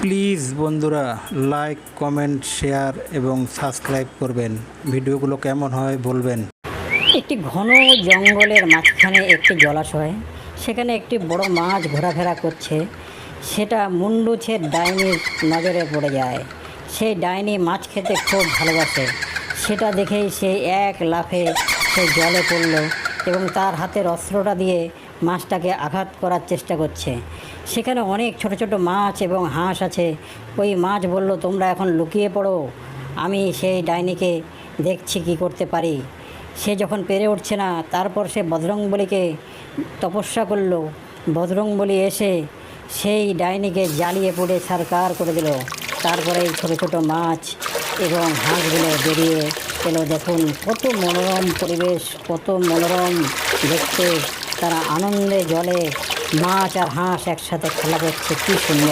Please বন্ধুরা like comment share এবং subscribe করবেন। ভিডিওগুলো কেমন হয় বলবেন। একটি ঘন জঙ্গলের মাঝখানে একটি জলাশয়, সেখানে একটি বড় মাছ ঘোরাফেরা করছে। সেটা মুন্ডুছের ডাইনির নজরে পড়ে যায়। সেই ডাইনি মাছ খেতে খুব ভালোবাসে। সেটা দেখেই সে এক লাফে সে জলে পড়ল এবং তার হাতের অস্ত্রটা দিয়ে মাছটাকে আঘাত করার চেষ্টা করছে। সেখানে অনেক ছোট ছোট মাছ এবং হাঁস আছে। ওই মাছ বলল, তোমরা এখন লুকিয়ে পড়ো, আমি সেই ডাইনিকে দেখছি কি করতে পারি। সে যখন পেরে উঠছে না, তারপর সে বজরংবলীকে তপস্যা করলো। বজরংবলী এসে সেই ডাইনিকে জ্বালিয়ে পুড়ে ছারখার করে দিল। তারপরে এই ছোটো ছোটো মাছ এবং হাঁসগুলো বেরিয়ে এলো। দেখুন কত মনোরম পরিবেশ, কত মনোরম দেখতে। তারা আনন্দে জলে মাছ আর হাঁস একসাথে খেলা করছে, কী সুন্দর।